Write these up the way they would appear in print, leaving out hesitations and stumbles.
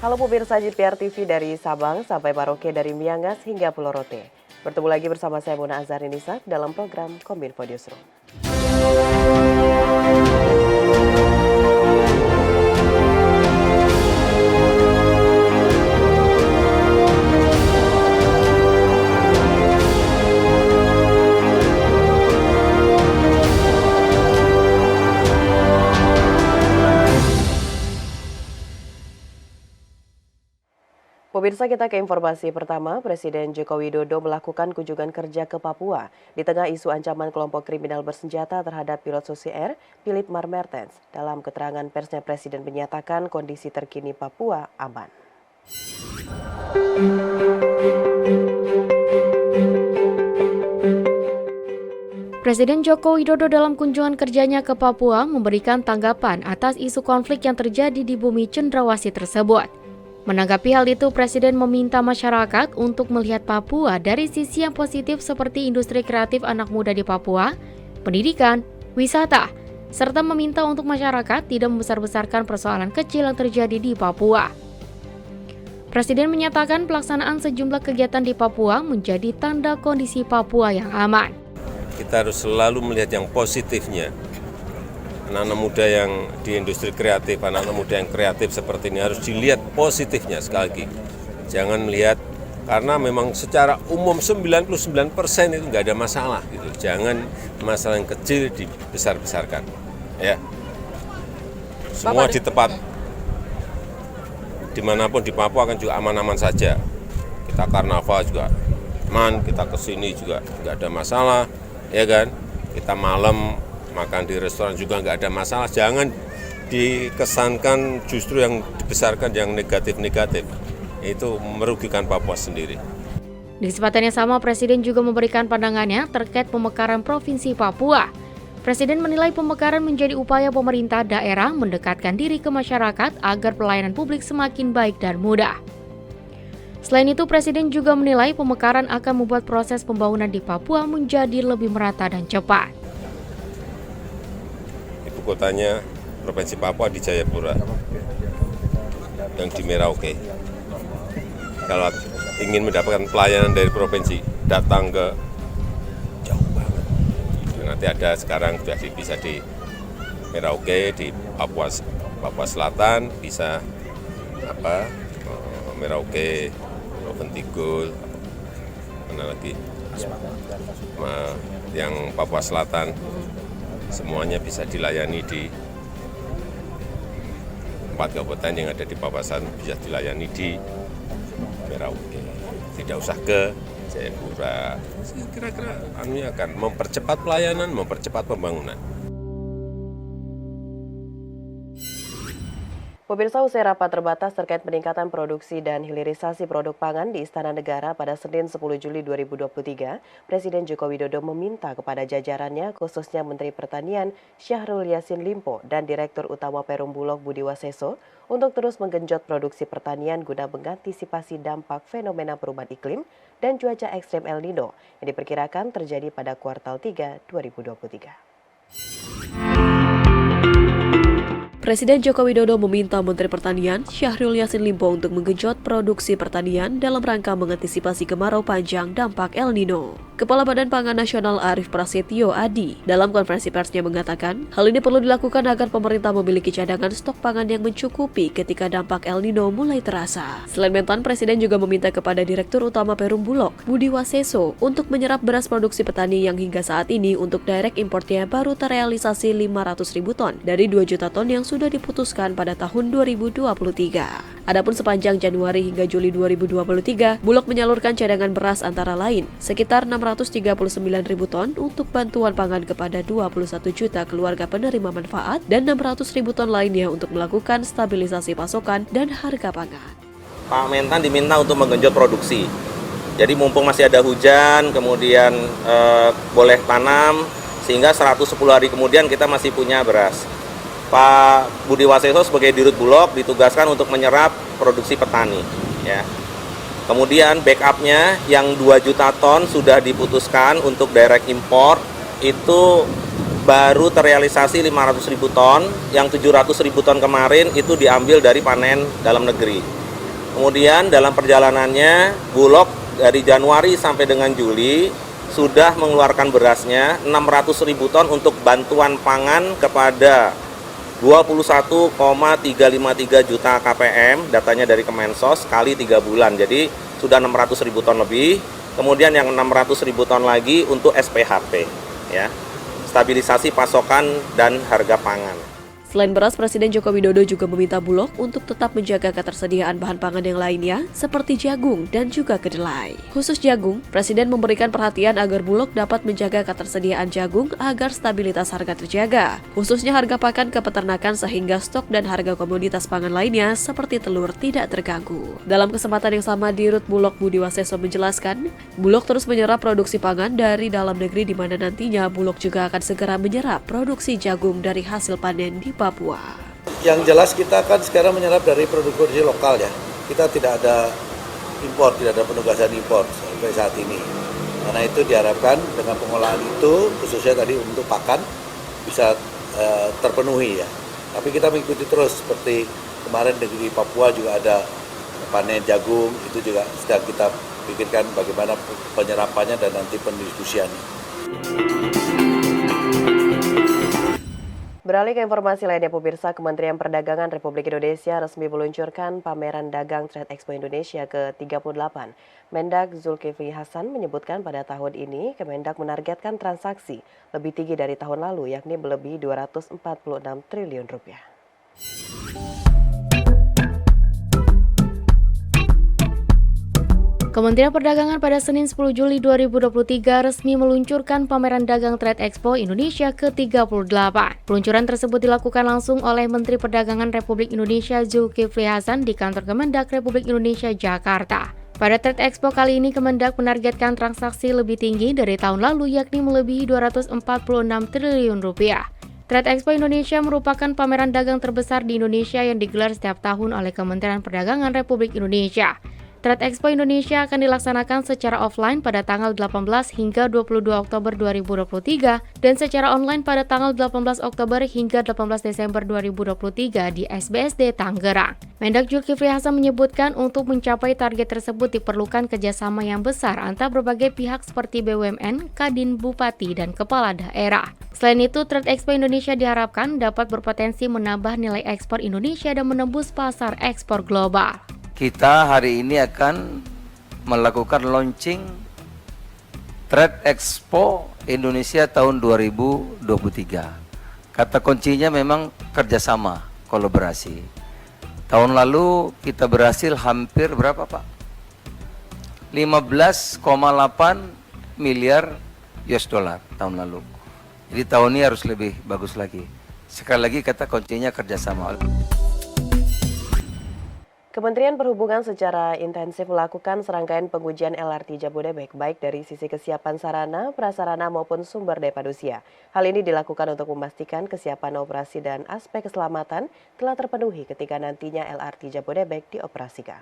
Halo pemirsa JPR TV dari Sabang sampai Maroke dari Miangas hingga Pulau Rote. Bertemu lagi bersama saya Mona Azharinisa dalam program Kominfo Newsroom. Pemirsa, kita ke informasi pertama. Presiden Joko Widodo melakukan kunjungan kerja ke Papua di tengah isu ancaman kelompok kriminal bersenjata terhadap pilot Susi Air, Philip Marmertens. Dalam keterangan persnya, Presiden menyatakan kondisi terkini Papua aman. Presiden Joko Widodo dalam kunjungan kerjanya ke Papua memberikan tanggapan atas isu konflik yang terjadi di bumi cendrawasih tersebut. Menanggapi hal itu, Presiden meminta masyarakat untuk melihat Papua dari sisi yang positif seperti industri kreatif anak muda di Papua, pendidikan, wisata, serta meminta untuk masyarakat tidak membesar-besarkan persoalan kecil yang terjadi di Papua. Presiden menyatakan pelaksanaan sejumlah kegiatan di Papua menjadi tanda kondisi Papua yang aman. Kita harus selalu melihat yang positifnya. Anak-anak muda yang di industri kreatif, anak-anak muda yang kreatif seperti ini harus dilihat positifnya sekali lagi. Jangan melihat, karena memang secara umum 99% itu nggak ada masalah. Gitu. Jangan masalah yang kecil dibesar-besarkan. Ya. Semua di tempat, dimanapun di Papua kan juga aman-aman saja. Kita karnaval juga aman, kita kesini juga nggak ada masalah, ya kan? Kita malam makan di restoran juga nggak ada masalah. Jangan dikesankan justru yang dibesarkan yang negatif-negatif. Itu merugikan Papua sendiri. Di kesempatan yang sama, Presiden juga memberikan pandangannya terkait pemekaran Provinsi Papua. Presiden menilai pemekaran menjadi upaya pemerintah daerah mendekatkan diri ke masyarakat agar pelayanan publik semakin baik dan mudah. Selain itu, Presiden juga menilai pemekaran akan membuat proses pembangunan di Papua menjadi lebih merata dan cepat. Kotanya Provinsi Papua di Jayapura, yang di Merauke. Kalau ingin mendapatkan pelayanan dari provinsi, datang ke jauh banget. Nanti ada sekarang sudah bisa di Merauke, di Papua Selatan, bisa Merauke, Proventigul, mana lagi, yang Papua Selatan. Semuanya bisa dilayani di 4 kabupaten yang ada di Papua Selatan, bisa dilayani di Merauke. Tidak usah ke Jayapura. Kira-kira akan mempercepat pelayanan, mempercepat pembangunan. Pemirsa, usai rapat terbatas terkait peningkatan produksi dan hilirisasi produk pangan di Istana Negara pada Senin 10 Juli 2023, Presiden Joko Widodo meminta kepada jajarannya, khususnya Menteri Pertanian Syahrul Yassin Limpo dan Direktur Utama Perum Bulog Budi Waseso, untuk terus menggenjot produksi pertanian guna mengantisipasi dampak fenomena perubahan iklim dan cuaca ekstrem El Nino yang diperkirakan terjadi pada kuartal 3 2023. Presiden Joko Widodo meminta Menteri Pertanian Syahrul Yassin Limpo untuk menggenjot produksi pertanian dalam rangka mengantisipasi kemarau panjang dampak El Nino. Kepala Badan Pangan Nasional Arief Prasetyo Adi dalam konferensi persnya mengatakan, hal ini perlu dilakukan agar pemerintah memiliki cadangan stok pangan yang mencukupi ketika dampak El Nino mulai terasa. Selain mentan, Presiden juga meminta kepada Direktur Utama Perum Bulog Budi Waseso untuk menyerap beras produksi petani yang hingga saat ini untuk direct importnya baru terrealisasi 500.000 ton dari 2 juta ton yang sudah diputuskan pada tahun 2023. Adapun sepanjang Januari hingga Juli 2023, Bulog menyalurkan cadangan beras antara lain sekitar 639.000 ton untuk bantuan pangan kepada 21 juta keluarga penerima manfaat dan 600.000 ton lainnya untuk melakukan stabilisasi pasokan dan harga pangan. Pak Mentan diminta untuk menggenjot produksi. Jadi mumpung masih ada hujan, kemudian boleh tanam, sehingga 110 hari kemudian kita masih punya beras. Pak Budi Waseso sebagai Dirut Bulog ditugaskan untuk menyerap produksi petani. Ya. Kemudian backupnya yang 2 juta ton sudah diputuskan untuk direct import, itu baru terrealisasi 500.000 ton, yang 700.000 ton kemarin itu diambil dari panen dalam negeri. Kemudian dalam perjalanannya Bulog dari Januari sampai dengan Juli sudah mengeluarkan berasnya 600.000 ton untuk bantuan pangan kepada 21,353 juta KPM, datanya dari Kemensos, kali 3 bulan. Jadi sudah 600.000 ton lebih. Kemudian yang 600.000 ton lagi untuk SPHP, ya, stabilisasi pasokan dan harga pangan. Selain beras, Presiden Joko Widodo juga meminta Bulog untuk tetap menjaga ketersediaan bahan pangan yang lainnya seperti jagung dan juga kedelai. Khusus jagung, Presiden memberikan perhatian agar Bulog dapat menjaga ketersediaan jagung agar stabilitas harga terjaga, khususnya harga pakan ke peternakan sehingga stok dan harga komoditas pangan lainnya seperti telur tidak terganggu. Dalam kesempatan yang sama, Dirut Bulog Budi Waseso menjelaskan, Bulog terus menyerap produksi pangan dari dalam negeri di mana nantinya Bulog juga akan segera menyerap produksi jagung dari hasil panen di Papua. Yang jelas kita kan sekarang menyerap dari produksi lokal ya. Kita tidak ada impor, tidak ada penugasan impor sampai saat ini. Karena itu diharapkan dengan pengolahan itu, khususnya tadi untuk pakan, bisa terpenuhi ya. Tapi kita mengikuti terus seperti kemarin di Papua juga ada panen jagung, itu juga sedang kita pikirkan bagaimana penyerapannya dan nanti pendistribusiannya. Beralih ke informasi lainnya, pemirsa, Kementerian Perdagangan Republik Indonesia resmi meluncurkan pameran dagang Trade Expo Indonesia ke-38. Mendag Zulkifli Hasan menyebutkan pada tahun ini Kemendak menargetkan transaksi lebih tinggi dari tahun lalu, yakni melebihi 246 triliun rupiah. Kementerian Perdagangan pada Senin 10 Juli 2023 resmi meluncurkan pameran dagang Trade Expo Indonesia ke-38. Peluncuran tersebut dilakukan langsung oleh Menteri Perdagangan Republik Indonesia Zulkifli Hasan di kantor Kemendak Republik Indonesia Jakarta. Pada Trade Expo kali ini Kemendak menargetkan transaksi lebih tinggi dari tahun lalu, yakni melebihi 246 triliun rupiah. Trade Expo Indonesia merupakan pameran dagang terbesar di Indonesia yang digelar setiap tahun oleh Kementerian Perdagangan Republik Indonesia. Trade Expo Indonesia akan dilaksanakan secara offline pada tanggal 18 hingga 22 Oktober 2023 dan secara online pada tanggal 18 Oktober hingga 18 Desember 2023 di SBSD Tangerang. Mendag Zulkifli Hasan menyebutkan untuk mencapai target tersebut diperlukan kerjasama yang besar antar berbagai pihak seperti BUMN, Kadin, Bupati, dan Kepala Daerah. Selain itu, Trade Expo Indonesia diharapkan dapat berpotensi menambah nilai ekspor Indonesia dan menembus pasar ekspor global. Kita hari ini akan melakukan launching Trade Expo Indonesia tahun 2023. Kata kuncinya memang kerjasama, kolaborasi. Tahun lalu kita berhasil hampir berapa Pak? 15,8 miliar US dollar tahun lalu. Jadi tahun ini harus lebih bagus lagi. Sekali lagi kata kuncinya kerjasama. Kementerian Perhubungan secara intensif melakukan serangkaian pengujian LRT Jabodebek, baik dari sisi kesiapan sarana, prasarana maupun sumber daya manusia. Hal ini dilakukan untuk memastikan kesiapan operasi dan aspek keselamatan telah terpenuhi ketika nantinya LRT Jabodebek dioperasikan.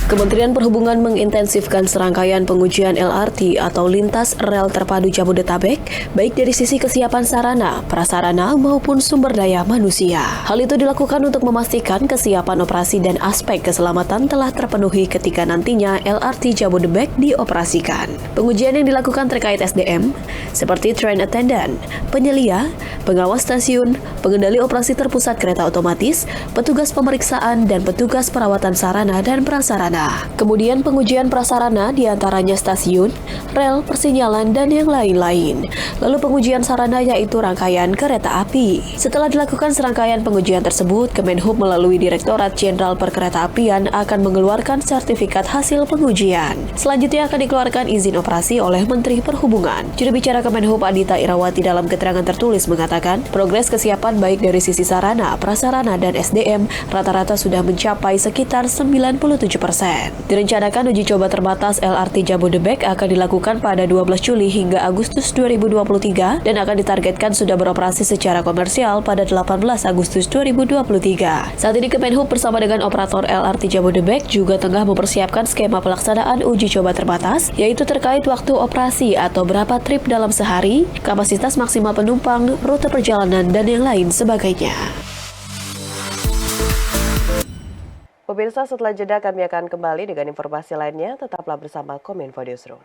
Kementerian Perhubungan mengintensifkan serangkaian pengujian LRT atau lintas rel terpadu Jabodetabek, baik dari sisi kesiapan sarana, prasarana maupun sumber daya manusia. Hal itu dilakukan untuk memastikan kesiapan operasi dan aspek keselamatan telah terpenuhi ketika nantinya LRT Jabodebek dioperasikan. Pengujian yang dilakukan terkait SDM, seperti train attendant, penyelia, pengawas stasiun, pengendali operasi terpusat kereta otomatis, petugas pemeriksaan, dan petugas perawatan sarana dan prasarana. Kemudian pengujian prasarana diantaranya stasiun, rel, persinyalan, dan yang lain-lain. Lalu pengujian sarana yaitu rangkaian kereta api. Setelah dilakukan serangkaian pengujian tersebut, Kemenhub melalui Direktorat Jenderal Perkeretaapian akan mengeluarkan sertifikat hasil pengujian. Selanjutnya akan dikeluarkan izin operasi oleh Menteri Perhubungan. Juru bicara Kemenhub Adita Irawati dalam keterangan tertulis mengatakan, progres kesiapan baik dari sisi sarana, prasarana, dan SDM rata-rata sudah mencapai sekitar 97%. Direncanakan uji coba terbatas LRT Jabodebek akan dilakukan pada 12 Juli hingga Agustus 2023 dan akan ditargetkan sudah beroperasi secara komersial pada 18 Agustus 2023. Saat ini Kemenhub bersama dengan operator LRT Jabodebek juga tengah mempersiapkan skema pelaksanaan uji coba terbatas, yaitu terkait waktu operasi atau berapa trip dalam sehari, kapasitas maksimal penumpang, rute perjalanan, dan yang lain sebagainya. Pemirsa, setelah jeda kami akan kembali dengan informasi lainnya. Tetaplah bersama Kominfo Newsroom.